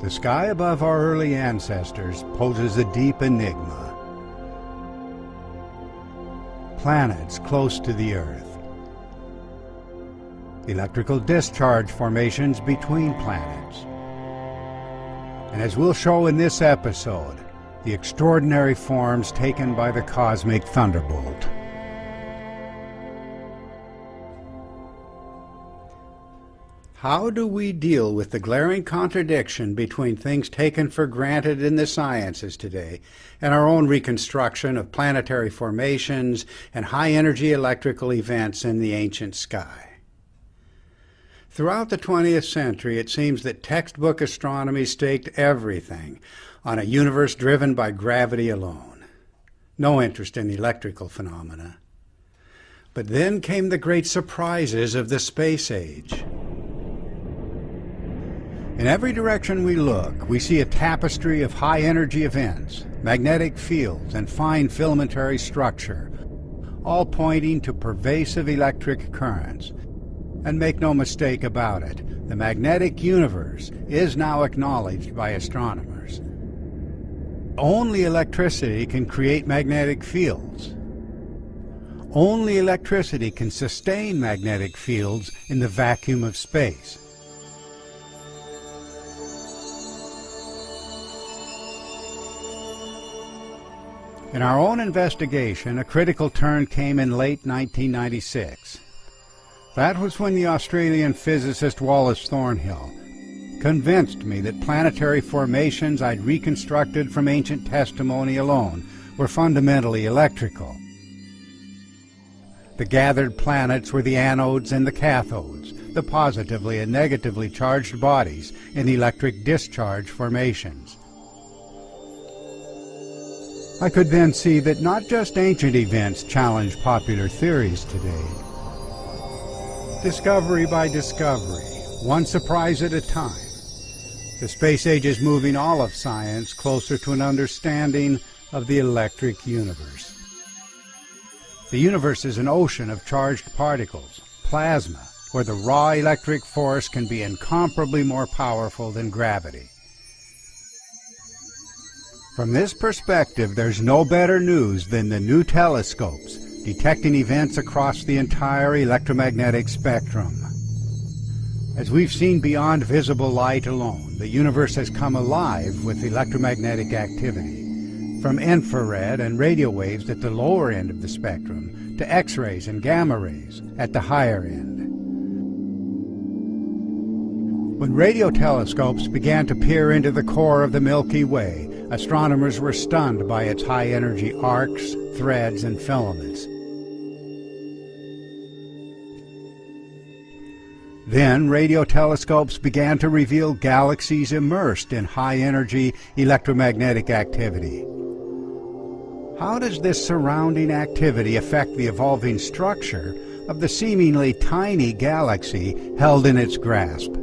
The sky above our early ancestors poses a deep enigma. Planets close to the Earth. Electrical discharge formations between planets. And as we'll show in this episode, the extraordinary forms taken by the cosmic thunderbolt. How do we deal with the glaring contradiction between things taken for granted in the sciences today and our own reconstruction of planetary formations and high-energy electrical events in the ancient sky? Throughout the 20th century, it seems that textbook astronomy staked everything on a universe driven by gravity alone. No interest in electrical phenomena. But then came the great surprises of the space age. In every direction we look, we see a tapestry of high-energy events, magnetic fields, and fine filamentary structure, all pointing to pervasive electric currents. And make no mistake about it, the magnetic universe is now acknowledged by astronomers. Only electricity can create magnetic fields. Only electricity can sustain magnetic fields in the vacuum of space. In our own investigation, a critical turn came in late 1996. That was when the Australian physicist Wallace Thornhill convinced me that planetary formations I'd reconstructed from ancient testimony alone were fundamentally electrical. The gathered planets were the anodes and the cathodes, the positively and negatively charged bodies in electric discharge formations. I could then see that not just ancient events challenge popular theories today. Discovery by discovery, one surprise at a time, the space age is moving all of science closer to an understanding of the electric universe. The universe is an ocean of charged particles, plasma, where the raw electric force can be incomparably more powerful than gravity. From this perspective, there's no better news than the new telescopes detecting events across the entire electromagnetic spectrum. As we've seen beyond visible light alone, the universe has come alive with electromagnetic activity, from infrared and radio waves at the lower end of the spectrum to X-rays and gamma rays at the higher end. When radio telescopes began to peer into the core of the Milky Way, astronomers were stunned by its high-energy arcs, threads, and filaments. Then radio telescopes began to reveal galaxies immersed in high-energy electromagnetic activity. How does this surrounding activity affect the evolving structure of the seemingly tiny galaxy held in its grasp?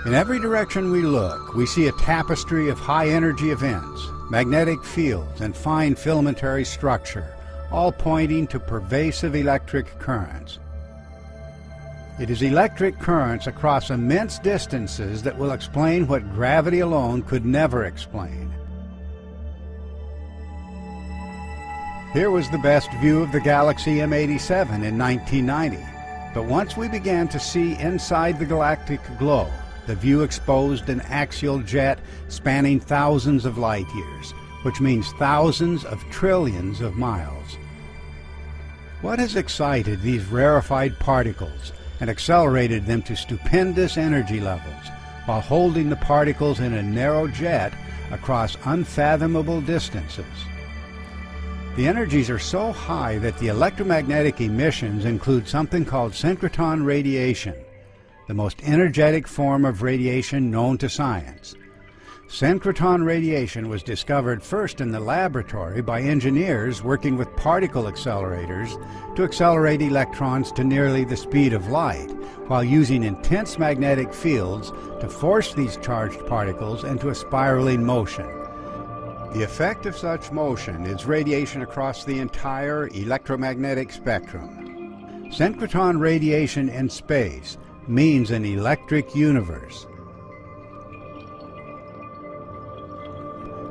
In every direction we look, we see a tapestry of high-energy events, magnetic fields, and fine filamentary structure, all pointing to pervasive electric currents. It is electric currents across immense distances that will explain what gravity alone could never explain. Here was the best view of the galaxy M87 in 1990, but once we began to see inside the galactic glow, the view exposed an axial jet spanning thousands of light years, which means thousands of trillions of miles. What has excited these rarefied particles and accelerated them to stupendous energy levels while holding the particles in a narrow jet across unfathomable distances? The energies are so high that the electromagnetic emissions include something called synchrotron radiation, the most energetic form of radiation known to science. Synchrotron radiation was discovered first in the laboratory by engineers working with particle accelerators to accelerate electrons to nearly the speed of light, while using intense magnetic fields to force these charged particles into a spiraling motion. The effect of such motion is radiation across the entire electromagnetic spectrum. Synchrotron radiation in space means an electric universe.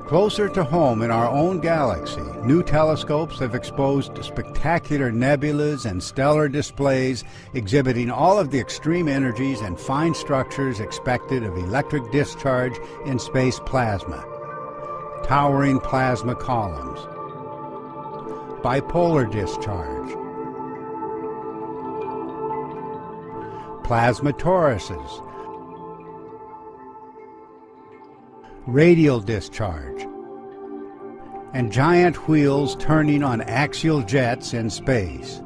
Closer to home in our own galaxy, new telescopes have exposed spectacular nebulas and stellar displays exhibiting all of the extreme energies and fine structures expected of electric discharge in space plasma. Towering plasma columns, bipolar discharge, plasma toruses, radial discharge, and giant wheels turning on axial jets in space.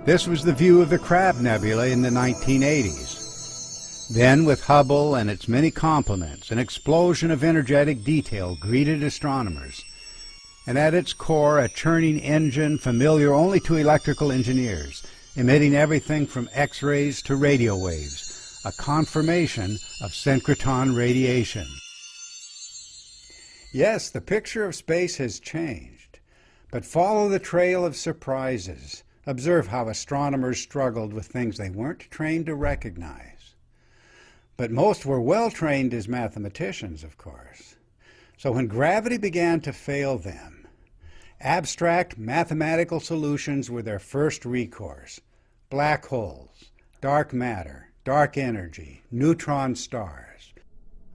This was the view of the Crab Nebula in the 1980s. Then, with Hubble and its many complements, an explosion of energetic detail greeted astronomers, and at its core a churning engine familiar only to electrical engineers, emitting everything from X-rays to radio waves, a confirmation of synchrotron radiation. Yes, the picture of space has changed, but follow the trail of surprises. Observe how astronomers struggled with things they weren't trained to recognize. But most were well trained as mathematicians, of course. So when gravity began to fail them, abstract mathematical solutions were their first recourse. Black holes, dark matter, dark energy, neutron stars.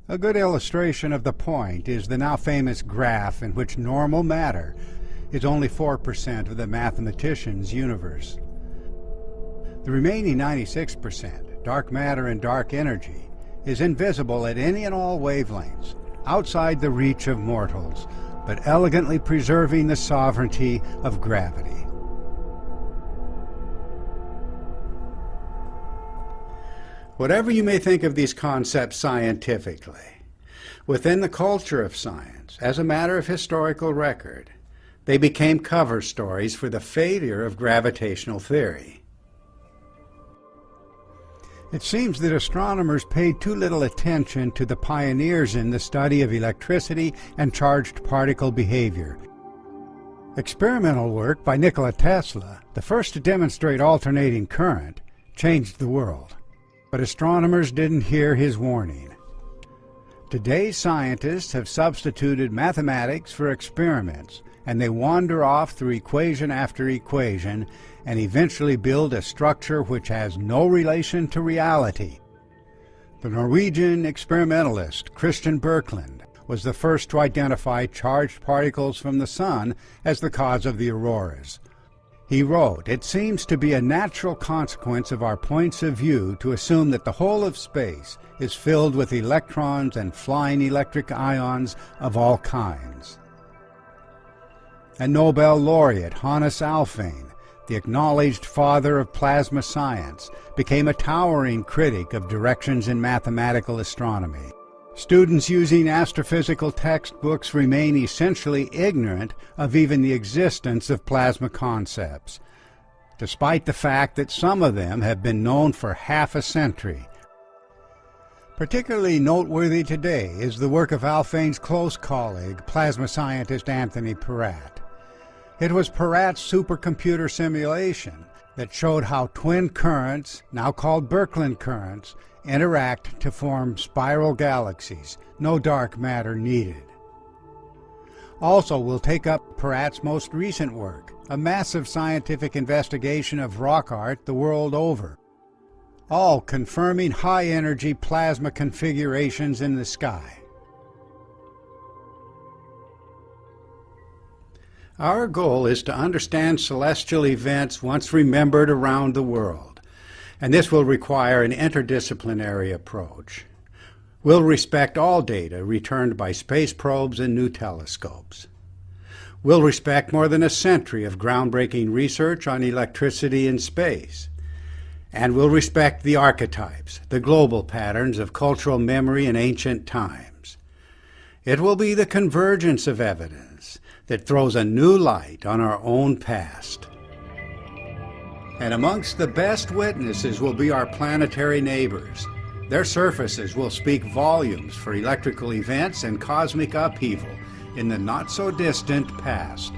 A good illustration of the point is the now famous graph in which normal matter is only 4% of the mathematician's universe. The remaining 96%, dark matter and dark energy, is invisible at any and all wavelengths, outside the reach of mortals, but elegantly preserving the sovereignty of gravity. Whatever you may think of these concepts scientifically, within the culture of science, as a matter of historical record, they became cover stories for the failure of gravitational theory. It seems that astronomers paid too little attention to the pioneers in the study of electricity and charged particle behavior. Experimental work by Nikola Tesla, the first to demonstrate alternating current, changed the world. But astronomers didn't hear his warning. Today's scientists have substituted mathematics for experiments, and they wander off through equation after equation and eventually build a structure which has no relation to reality. The Norwegian experimentalist Christian Birkeland was the first to identify charged particles from the sun as the cause of the auroras. He wrote, "It seems to be a natural consequence of our points of view to assume that the whole of space is filled with electrons and flying electric ions of all kinds." And Nobel laureate Hannes Alfvén, the acknowledged father of plasma science, became a towering critic of directions in mathematical astronomy. Students using astrophysical textbooks remain essentially ignorant of even the existence of plasma concepts, despite the fact that some of them have been known for half a century. Particularly noteworthy today is the work of Alfvén's close colleague, plasma scientist Anthony Peratt. It was Peratt's supercomputer simulation that showed how twin currents, now called Birkeland currents, interact to form spiral galaxies, no dark matter needed. Also, we'll take up Peratt's most recent work, a massive scientific investigation of rock art the world over, all confirming high-energy plasma configurations in the sky. Our goal is to understand celestial events once remembered around the world, and this will require an interdisciplinary approach. We'll respect all data returned by space probes and new telescopes. We'll respect more than a century of groundbreaking research on electricity in space. And we'll respect the archetypes, the global patterns of cultural memory in ancient times. It will be the convergence of evidence that throws a new light on our own past. And amongst the best witnesses will be our planetary neighbors, Their surfaces will speak volumes for electrical events and cosmic upheaval in the not-so-distant past.